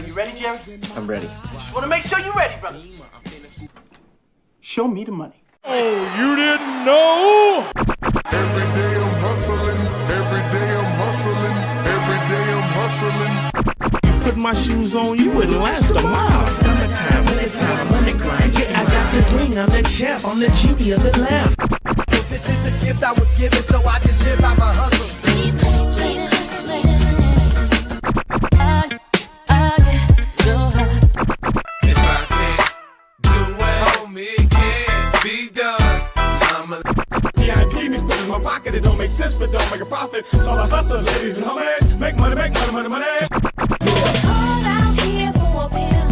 You ready, Jerry? I'm ready. Just want to make sure you're ready, brother. Show me the money. Oh, you didn't know? Every day I'm hustling. Every day I'm hustling. Every day I'm hustling. Put my shoes on, you wouldn't last a mile. Summertime, wintertime, I'm on the grind. Yeah, I got the ring, I'm the champ, I'm the genie of the lamp. This is the gift I was given, so I just live by my hustle. If I can't do it, homie, it can't be done. The IDP be put in my pocket, it don't make sense, but don't make a profit. So I hustle, ladies and homies, make money, money, money, money. Called out here for a pill.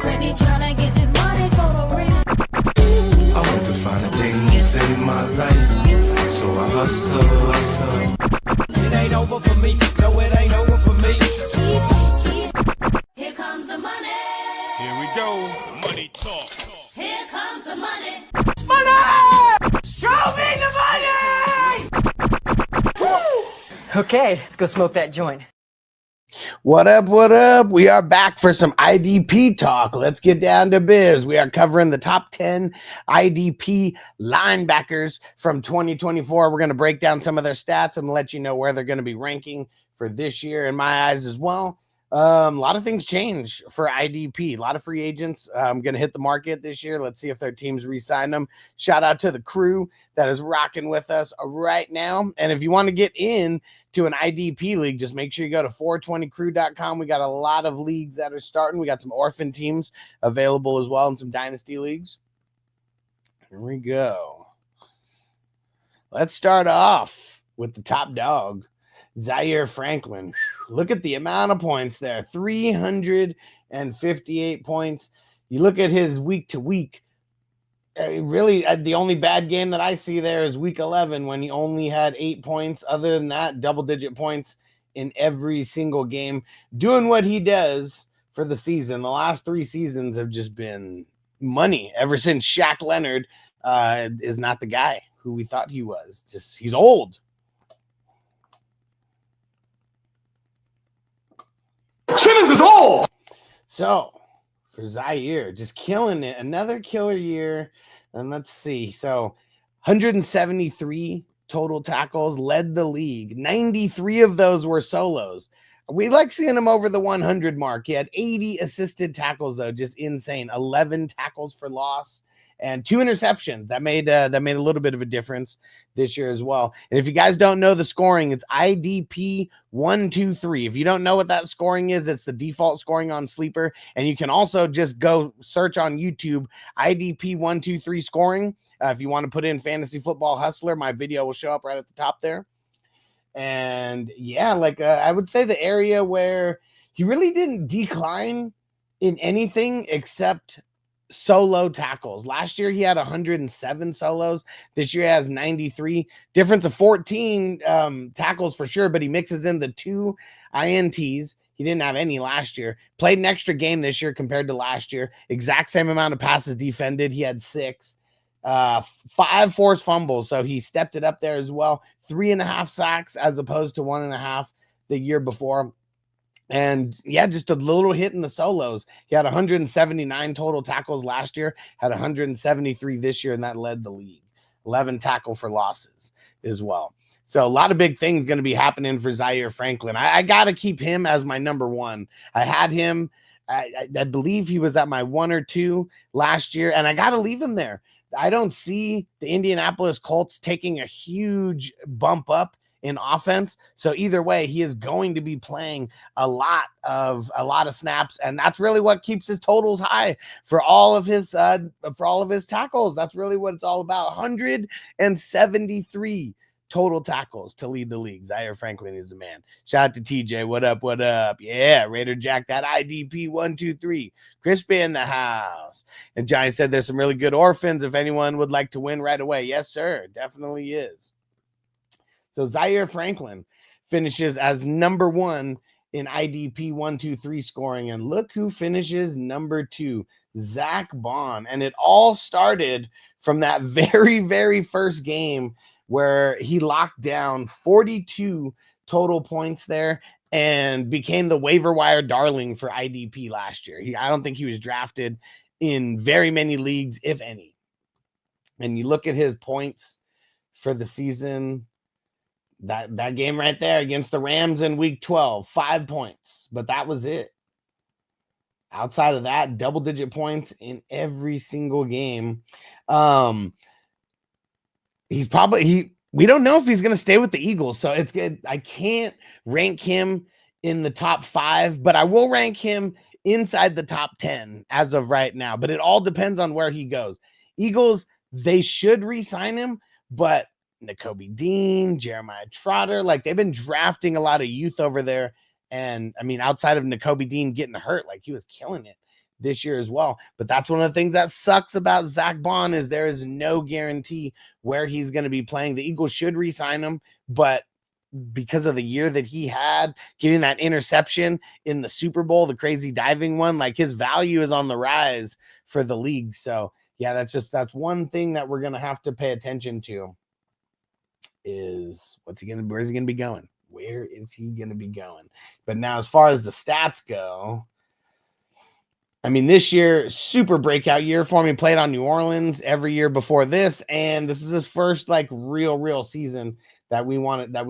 Really tryna get this money for the real. I want to find a thing to save my life, so I hustle. It ain't over for me. No, it ain't over for me. Here comes the money. Here we go. Money talk. Here comes the money. Show me the money! Okay, let's go smoke that joint. What up? What up? We are back for some IDP talk. Let's get down to biz. We are covering the top 10 IDP linebackers from 2024. We're going to break down some of their stats and let you know where they're going to be ranking for this year in my eyes as well. A lot of things change for IDP. A lot of free agents going to hit the market this year. Let's see if their teams re-sign them. Shout out to the crew that is rocking with us right now. And if you want to get in to an IDP league, just make sure you go to 420crew.com. We got a lot of leagues that are starting. We got some orphan teams available as well and some dynasty leagues. Here we go. Let's start off with the top dog, Zaire Franklin. Look at the amount of points there, 358 points. You look at his week to week, really the only bad game that I see there is week 11 when he only had 8 points. Other than that, double-digit points in every single game. Doing what he does for the season. The last 3 seasons have just been money ever since Shaq Leonard is not the guy who we thought he was. Just he's old. Simmons is old. So for Zaire, just killing it. Another killer year. And let's see. So 173 total tackles, led the league. 93 of those were solos. We like seeing him over the 100 mark. He had 80 assisted tackles, though. Just insane. 11 tackles for loss and 2 interceptions. That made a little bit of a difference this year as well. And if you guys don't know the scoring, it's IDP 123. If you don't know what that scoring is, it's the default scoring on Sleeper. And you can also just go search on YouTube IDP 123 scoring. If you want to put in Fantasy Football Hustler, my video will show up right at the top there. And yeah, I would say the area where he really didn't decline in anything except solo tackles. Last year he had 107 solos. This year he has 93. Difference of 14 tackles for sure, but he mixes in the 2 INTs. He didn't have any last year. Played an extra game this year compared to last year. Exact same amount of passes defended. He had 6. 5 forced fumbles, so he stepped it up there as well. 3.5 sacks as opposed to 1.5 the year before. And yeah, just a little hit in the solos. He had 179 total tackles last year, had 173 this year, and that led the league. 11 tackle for losses as well. So a lot of big things going to be happening for Zaire Franklin. I got to keep him as my number 1. I had him, I believe he was at my 1 or 2 last year, and I got to leave him there. I don't see the Indianapolis Colts taking a huge bump up in offense. So either way, he is going to be playing a lot of snaps, and that's really what keeps his totals high for all of his tackles. That's really what it's all about. 173 total tackles to lead the league. Zaire Franklin is the man. Shout out to TJ. What up? What up? Yeah, Raider Jack, that IDP 123. Crispy in the house. And Johnny said there's some really good orphans if anyone would like to win right away. Yes, sir. Definitely is. So Zaire Franklin finishes as number 1 in IDP 123 scoring. And look who finishes number 2, Zach Bond. And it all started from that very, very first game where he locked down 42 total points there and became the waiver wire darling for IDP last year. I don't think he was drafted in very many leagues, if any. And you look at his points for the season, that game right there against the Rams in week 12, 5 points, but that was it. Outside of that, double-digit points in every single game. We don't know if he's going to stay with the Eagles, so it's good. I can't rank him in the top 5, but I will rank him inside the top 10 as of right now. But it all depends on where he goes. Eagles, they should re-sign him, but Nakobe Dean, Jeremiah Trotter, like they've been drafting a lot of youth over there. And I mean, outside of Nakobe Dean getting hurt, like he was killing it this year as well. But that's one of the things that sucks about Zach Bond is there is no guarantee where he's going to be playing. The Eagles should re-sign him, but because of the year that he had, getting that interception in the Super Bowl, the crazy diving one, like his value is on the rise for the league. So yeah, that's one thing that we're going to have to pay attention to is where's he going to be going? Where is he going to be going? But now, as far as the stats go, I mean, this year, super breakout year for him. He played on New Orleans every year before this, and this is his first like real season that we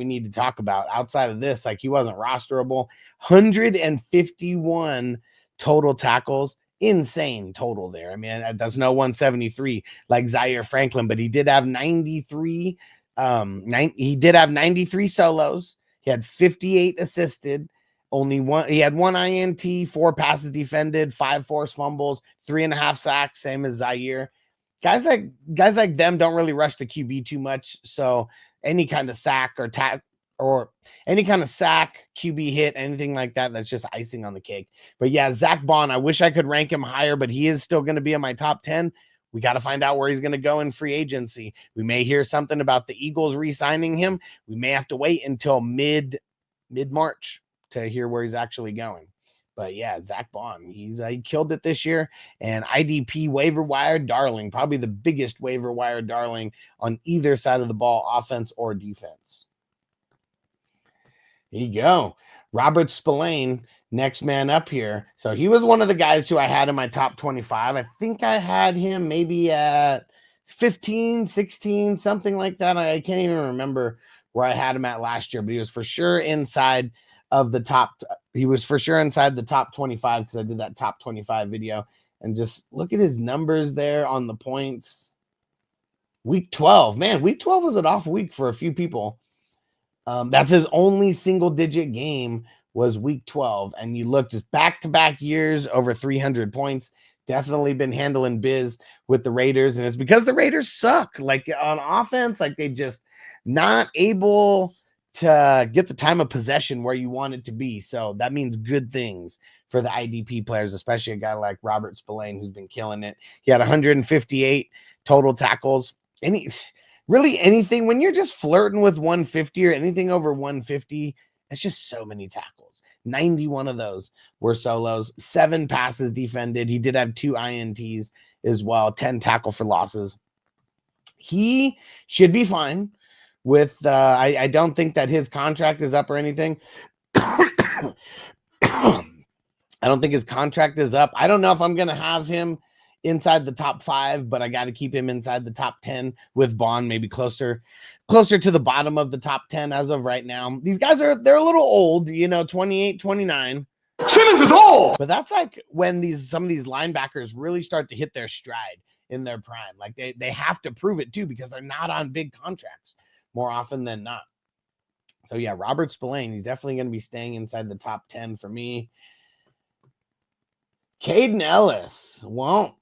need to talk about. Outside of this, like he wasn't rosterable. 151 total tackles, insane total there. I mean, that's no 173 like Zaire Franklin, but he did have 93. He did have 93 solos. He had 58 assisted. He had 1 INT, 4 passes defended, 5 forced fumbles, 3.5 sacks, same as Zaire. Guys like them don't really rush the QB too much. So any kind of sack or any kind of sack, QB hit, anything like that, that's just icing on the cake. But yeah, Zach Bond, I wish I could rank him higher, but he is still going to be in my top 10. We got to find out where he's going to go in free agency. We may hear something about the Eagles re-signing him. We may have to wait until mid-March to hear where he's actually going. But yeah, Zach Bond, he killed it this year. And IDP waiver wire darling, probably the biggest waiver wire darling on either side of the ball, offense or defense. Here you go. Robert Spillane, next man up here. So he was one of the guys who I had in my top 25. I think I had him maybe at 15, 16, something like that. I can't even remember where I had him at last year, but he was for sure inside of the top. He was for sure inside the top 25 because I did that top 25 video. And just look at his numbers there on the points. Week 12. Man, week 12 was an off week for a few people. That's his only single-digit game was week 12. And you look just back-to-back years over 300 points. Definitely been handling biz with the Raiders. And it's because the Raiders suck. Like on offense, like they just not able to get the time of possession where you want it to be. So that means good things for the IDP players, especially a guy like Robert Spillane who's been killing it. He had 158 total tackles. Really anything when you're just flirting with 150 or anything over 150, it's just so many tackles. 91 of those were solos, 7 passes defended. He did have 2 INTs as well, 10 tackle for losses. He should be fine with, I don't think that his contract is up or anything. I don't think his contract is up. I don't know if I'm going to have him inside the top 5, but I got to keep him inside the top 10 with Bond, maybe closer to the bottom of the top 10 as of right now. These guys they're a little old, 28, 29. Simmons is old. But that's like when some of these linebackers really start to hit their stride in their prime. Like they have to prove it too because they're not on big contracts more often than not. So yeah, Robert Spillane, he's definitely going to be staying inside the top 10 for me. Caden Ellis, well,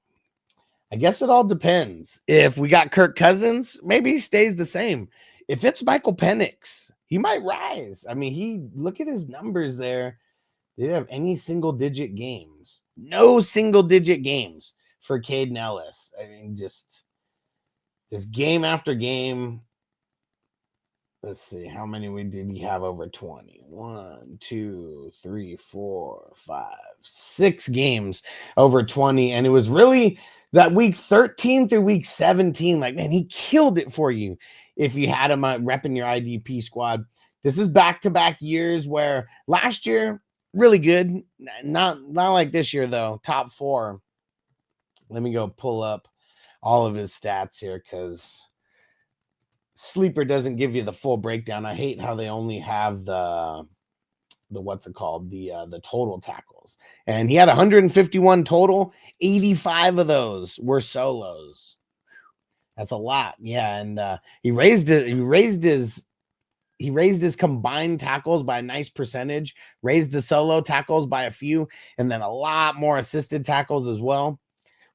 I guess it all depends. If we got Kirk Cousins, maybe he stays the same. If it's Michael Penix, he might rise. I mean, look at his numbers there. They didn't have any single-digit games. No single-digit games for Caden Ellis. I mean, just game after game. Let's see, how many did he have over 20? 1, 2, 3, 4, 5, 6 games over 20. And it was really that week 13 through week 17. Like, man, he killed it for you if you had him repping your IDP squad. This is back-to-back years where last year, really good. Not like this year, though. Top 4. Let me go pull up all of his stats here because Sleeper doesn't give you the full breakdown. I hate how they only have the what's it called? The total tackles. And he had 151 total. 85 of those were solos. That's a lot. Yeah, and he raised his combined tackles by a nice percentage, raised the solo tackles by a few, and then a lot more assisted tackles as well.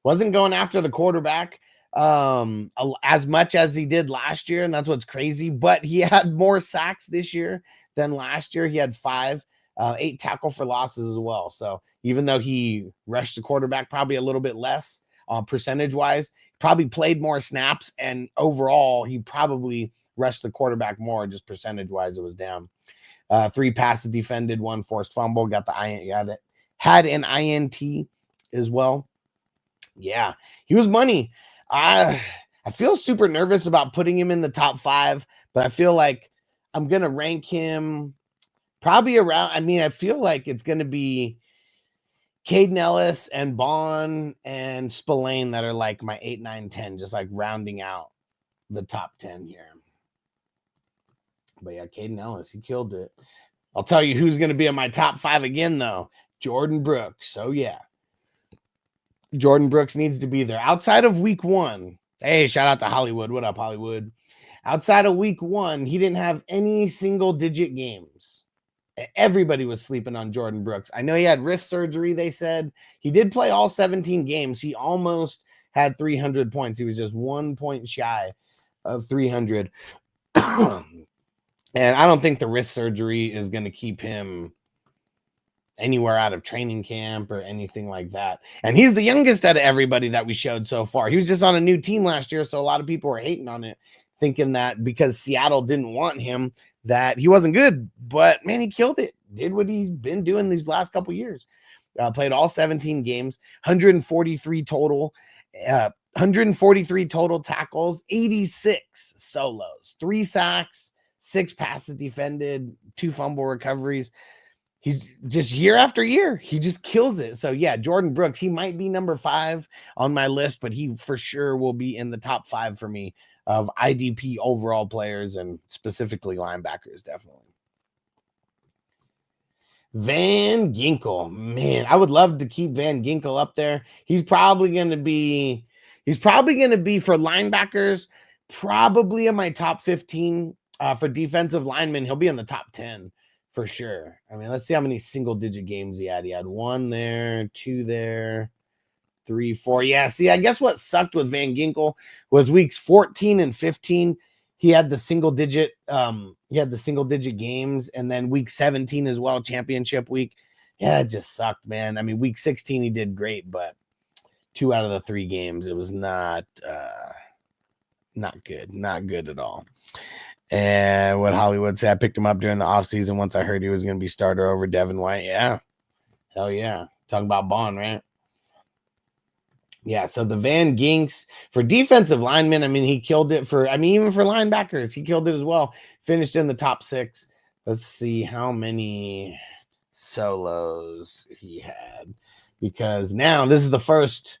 Wasn't going after the quarterback as much as he did last year, and that's what's crazy. But he had more sacks this year than last year. He had 5, 8 tackle for losses as well. So even though he rushed the quarterback probably a little bit less percentage-wise, probably played more snaps, and overall he probably rushed the quarterback more. Just percentage-wise, it was down. 3 passes defended, 1 forced fumble. Had an INT as well. Yeah, he was money. I feel super nervous about putting him in the top 5, but I feel like I'm going to rank him probably around. I mean, I feel like it's going to be Caden Ellis and Bond and Spillane that are like my 8, 9, 10, just like rounding out the top 10 here. But yeah, Caden Ellis, he killed it. I'll tell you who's going to be in my top 5 again, though. Jordan Brooks. So yeah, Jordan Brooks needs to be there. Outside of week 1, hey, shout out to Hollywood. What up, Hollywood? Outside of week 1, he didn't have any single-digit games. Everybody was sleeping on Jordan Brooks. I know he had wrist surgery, they said. He did play all 17 games. He almost had 300 points. He was just 1 point shy of 300. And I don't think the wrist surgery is going to keep him anywhere out of training camp or anything like that. And he's the youngest out of everybody that we showed so far. He was just on a new team last year, so a lot of people were hating on it, thinking that because Seattle didn't want him, that he wasn't good. But, man, he killed it. Did what he's been doing these last couple years. Played all 17 games, 143 total, 143 total tackles, 86 solos, 3 sacks, 6 passes defended, 2 fumble recoveries. He's just year after year, he just kills it. So, yeah, Jordan Brooks, he might be number 5 on my list, but he for sure will be in the top 5 for me of IDP overall players and specifically linebackers, definitely. Van Ginkel, man, I would love to keep Van Ginkel up there. He's probably going to be for linebackers, probably in my top 15. For defensive linemen, he'll be in the top 10 for sure. I mean, let's see how many single-digit games he had. He had 1 there, 2 there, 3, 4. Yeah, see, I guess what sucked with Van Ginkel was weeks 14 and 15. He had the single-digit games, and then week 17 as well, championship week. Yeah, it just sucked, man. I mean, week 16 he did great, but 2 out of the 3 games, it was not good at all. And what Hollywood said, I picked him up during the offseason once I heard he was going to be starter over Devin White. Yeah. Hell yeah. Talking about Bond, right? Yeah, so the Van Ginks for defensive linemen, I mean, he killed it even for linebackers, he killed it as well. Finished in the top 6. Let's see how many solos he had, because now this is the first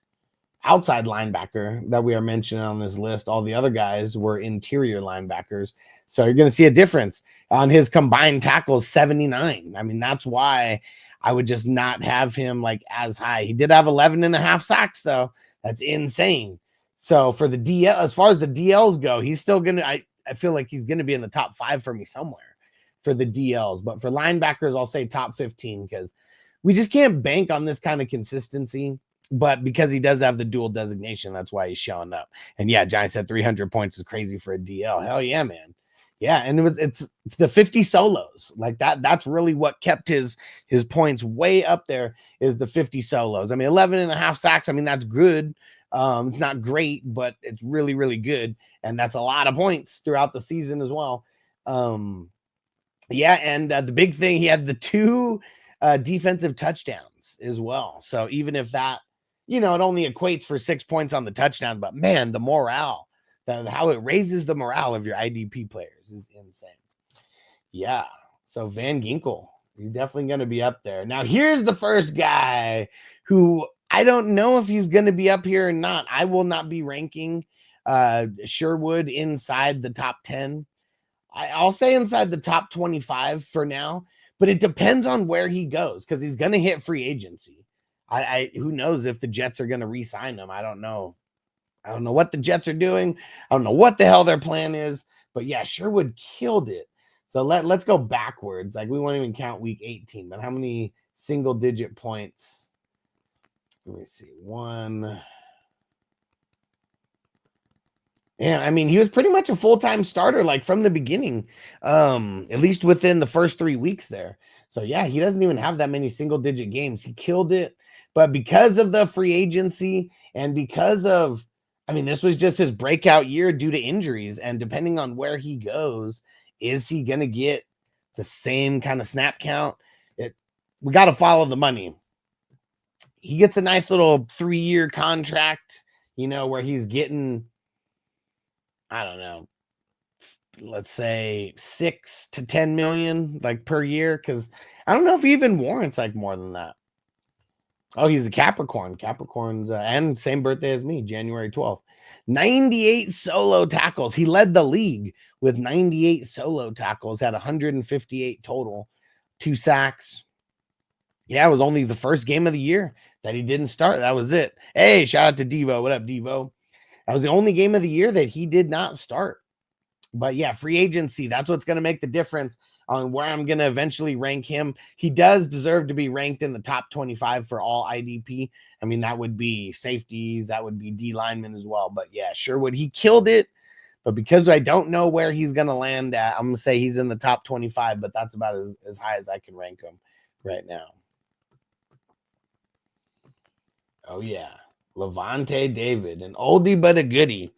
outside linebacker that we are mentioning on this list. All the other guys were interior linebackers. So you're going to see a difference on his combined tackles, 79. I mean, that's why I would just not have him like as high. He did have 11.5 sacks though. That's insane. So for the DL, as far as the DLs go, he's still going to, I feel like he's going to be in the top 5 for me somewhere for the DLs. But for linebackers, I'll say top 15 because we just can't bank on this kind of consistency. But because he does have the dual designation, that's why he's showing up. And yeah, Johnny said 300 points is crazy for a DL. Hell yeah, man. Yeah, and it's the 50 solos. Like that's really what kept his points way up there is the 50 solos. I mean, 11.5 sacks. I mean, that's good. It's not great, but it's really, really good. And that's a lot of points throughout the season as well. Yeah, and the big thing, he had the 2 defensive touchdowns as well. So even if that, it only equates for 6 points on the touchdown, but man, the morale, how it raises the morale of your IDP players is insane. Yeah. So Van Ginkel, he's definitely going to be up there. Now, here's the first guy who I don't know if he's going to be up here or not. I will not be ranking Sherwood inside the top 10. I'll say inside the top 25 for now, but it depends on where he goes because he's going to hit free agency. Who knows if the Jets are going to re-sign him? I don't know. I don't know what the Jets are doing. I don't know what the hell their plan is. But yeah, Sherwood killed it. So let's go backwards. Like we won't even count week 18, but how many single-digit points? Let me see. 1. Yeah, I mean, he was pretty much a full-time starter, like from the beginning, at least within the first 3 weeks there. So yeah, he doesn't even have that many single-digit games. He killed it. But because of the free agency and because of, I mean, this was just his breakout year due to injuries. And depending on where he goes, is he going to get the same kind of snap count? We got to follow the money. He gets a nice little 3-year contract, you know, where he's getting, I don't know, let's say 6 to 10 million like per year. Cause I don't know if he even warrants like more than that. Oh, he's a Capricorn. Capricorn's and same birthday as me, January 12th. 98 solo tackles. He led the league with 98 solo tackles, had 158 total, 2 sacks. Yeah, it was only the first game of the year that he didn't start. That was it. Hey, shout out to Devo. What up, Devo? That was the only game of the year that he did not start. But yeah, free agency, that's what's going to make the difference on where I'm going to eventually rank him. He does deserve to be ranked in the top 25 for all IDP. I mean, that would be safeties, that would be D linemen as well. But yeah, Sherwood, he killed it. But because I don't know where he's going to land at, I'm going to say he's in the top 25, but that's about as high as I can rank him right now. Oh yeah, Levante David, an oldie but a goodie.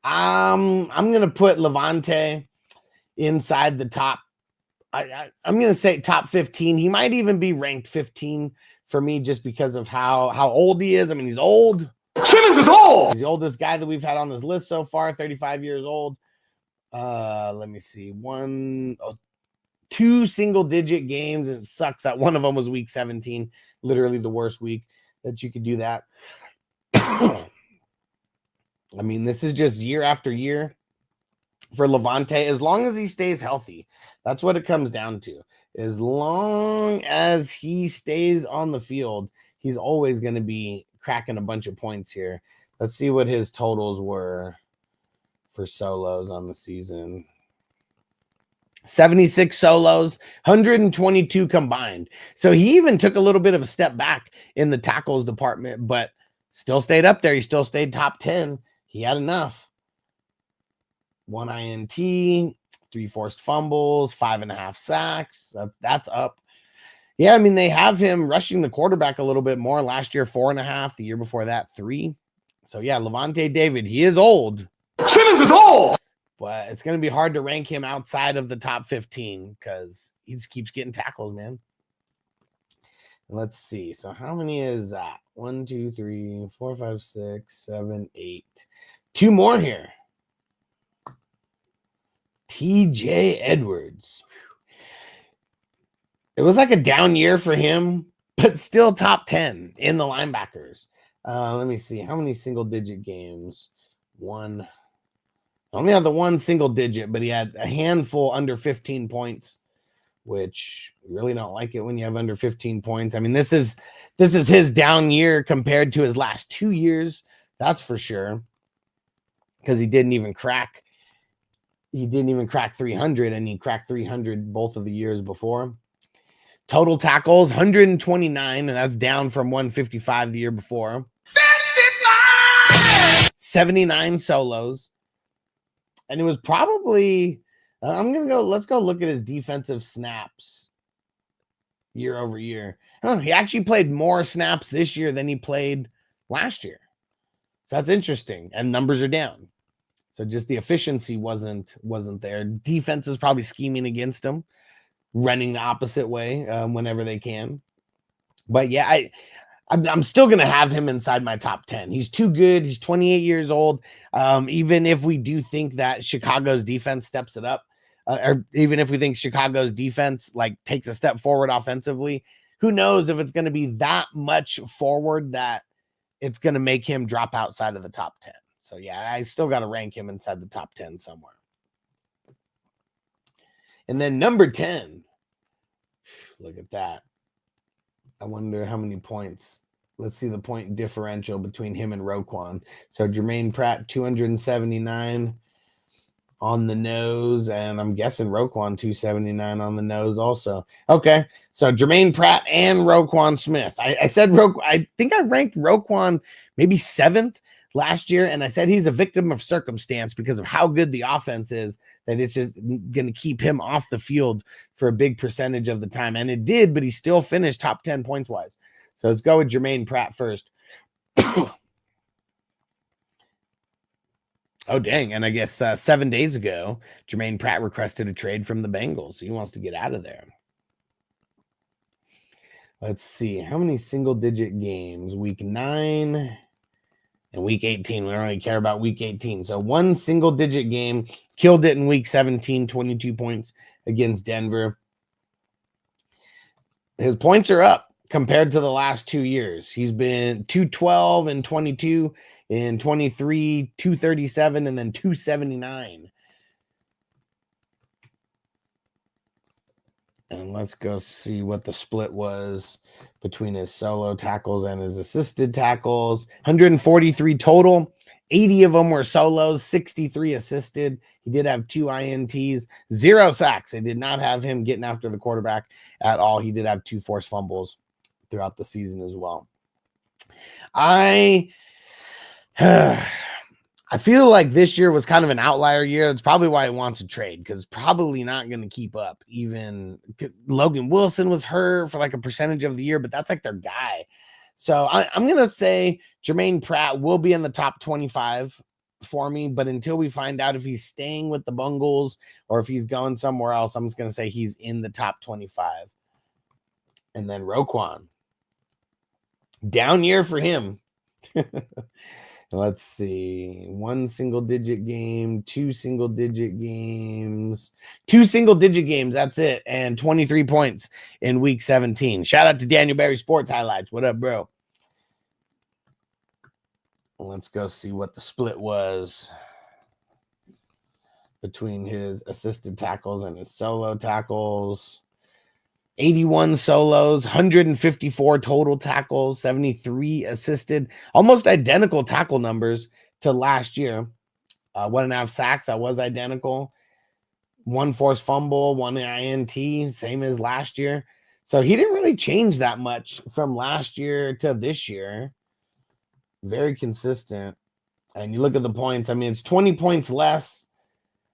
I'm going to put Levante inside the top. I'm going to say top 15. He might even be ranked 15 for me just because of how old he is. I mean, he's old. Simmons is old. He's the oldest guy that we've had on this list so far, 35 years old. Let me see. 2 single-digit games, and it sucks that one of them was week 17, literally the worst week that you could do that. I mean, this is just year after year for Levante, as long as he stays healthy. That's what it comes down to. As long as he stays on the field, he's always going to be cracking a bunch of points here. Let's see what his totals were for solos on the season. 76 solos, 122 combined. So he even took a little bit of a step back in the tackles department, but still stayed up there. He still stayed top 10. He had enough. 1 INT, 3 forced fumbles, 5.5 sacks. That's up. Yeah, I mean, they have him rushing the quarterback a little bit more. Last year, 4.5. The year before that, 3. So yeah, Levante David, he is old. Simmons is old. But it's going to be hard to rank him outside of the top 15 because he just keeps getting tackles, man. Let's see. So how many is that? 1, 2, 3, 4, 5, 6, 7, 8. 2 more here. TJ Edwards. It was like a down year for him, but still top 10 in the linebackers. Let me see. How many single-digit games? 1. Only had the 1 single digit, but he had a handful under 15 points, which we really don't like it when you have under 15 points. I mean, this is his down year compared to his last 2 years. That's for sure. Because he didn't even crack 300, and he cracked 300 both of the years before. Total tackles, 129, and that's down from 155 the year before. 55! 79 solos. And it was probably, let's go look at his defensive snaps year over year. He actually played more snaps this year than he played last year. So that's interesting. And numbers are down. So just the efficiency wasn't there. Defense is probably scheming against him, running the opposite way whenever they can. But yeah, I'm still going to have him inside my top 10. He's too good. He's 28 years old. Even if we do think that Chicago's defense steps it up, or even if we think Chicago's defense like takes a step forward offensively, who knows if it's going to be that much forward that it's going to make him drop outside of the top 10. So yeah, I still got to rank him inside the top 10 somewhere. And then number 10, look at that. I wonder how many points. Let's see the point differential between him and Roquan. So Jermaine Pratt, 279 on the nose, and I'm guessing Roquan 279 on the nose also. Okay, so Jermaine Pratt and Roquan Smith. I said I think I ranked Roquan maybe 7th last year, and I said he's a victim of circumstance because of how good the offense is, that it's just going to keep him off the field for a big percentage of the time. And it did, but he still finished top 10 points wise. So let's go with Jermaine Pratt first. Oh, dang. And I guess 7 days ago, Jermaine Pratt requested a trade from the Bengals. He wants to get out of there. Let's see. How many single-digit games? Week 9 and Week 18. We don't really care about Week 18. So one single-digit game. Killed it in Week 17, 22 points against Denver. His points are up compared to the last 2 years. He's been 212 and 22 in 23, 237, and then 279. And let's go see what the split was between his solo tackles and his assisted tackles. 143 total. 80 of them were solos, 63 assisted. He did have 2 INTs, 0 sacks. They did not have him getting after the quarterback at all. He did have 2 forced fumbles throughout the season as well. I feel like this year was kind of an outlier year. That's probably why he wants to trade, because probably not going to keep up. Even Logan Wilson was hurt for like a percentage of the year, but that's like their guy. So I'm going to say Jermaine Pratt will be in the top 25 for me, but until we find out if he's staying with the Bengals or if he's going somewhere else, I'm just going to say he's in the top 25. And then Roquan. Down year for him. Let's see. 1 single-digit game, 2 single-digit games, 2 single-digit games. That's it. And 23 points in Week 17. Shout out to Daniel Berry Sports Highlights. What up, bro? Let's go see what the split was between his assisted tackles and his solo tackles. 81 solos, 154 total tackles, 73 assisted, almost identical tackle numbers to last year. 1.5 sacks, that was identical. 1 forced fumble, 1 INT, same as last year. So he didn't really change that much from last year to this year. Very consistent. And you look at the points, I mean, it's 20 points less.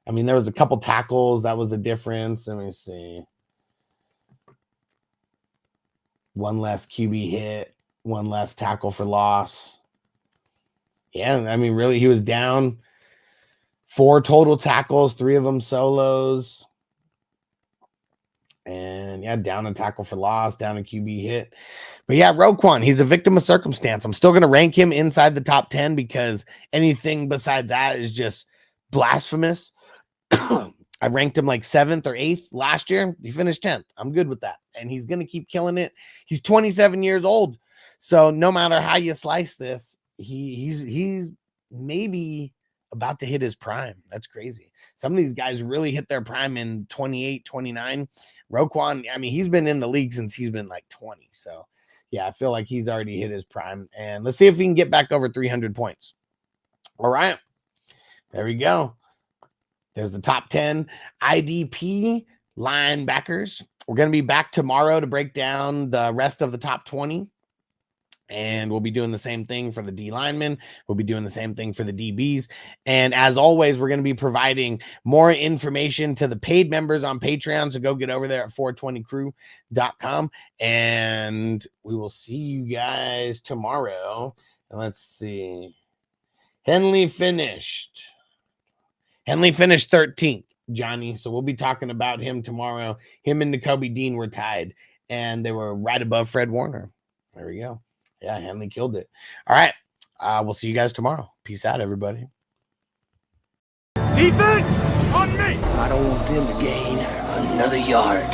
I mean, there was a couple tackles. That was a difference. Let me see. 1 less QB hit, 1 less tackle for loss. Yeah, I mean, really, he was down 4 total tackles, 3 of them solos. And yeah, down a tackle for loss, down a QB hit. But yeah, Roquan, he's a victim of circumstance. I'm still going to rank him inside the top 10 because anything besides that is just blasphemous. I ranked him like 7th or 8th last year. He finished 10th. I'm good with that. And he's going to keep killing it. He's 27 years old. So no matter how you slice this, he's maybe about to hit his prime. That's crazy. Some of these guys really hit their prime in 28, 29. Roquan, I mean, he's been in the league since he's been like 20. So yeah, I feel like he's already hit his prime. And let's see if he can get back over 300 points. All right. There we go. There's the top 10 IDP linebackers. We're going to be back tomorrow to break down the rest of the top 20. And we'll be doing the same thing for the D linemen. We'll be doing the same thing for the DBs. And as always, we're going to be providing more information to the paid members on Patreon. So go get over there at 420crew.com. And we will see you guys tomorrow. And let's see. Henley finished 13th, Johnny. So we'll be talking about him tomorrow. Him and Nakobe Dean were tied, and they were right above Fred Warner. There we go. Yeah, Henley killed it. All right. We'll see you guys tomorrow. Peace out, everybody. Defense on me! I don't want them to gain another yard.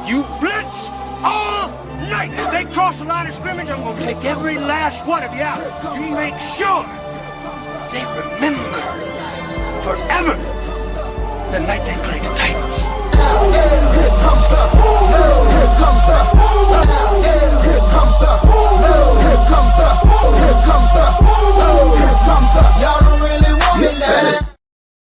You blitz all night! If they cross the line of scrimmage, I'm gonna take every last one of you out. You make sure they remember forever the night they played the Titans.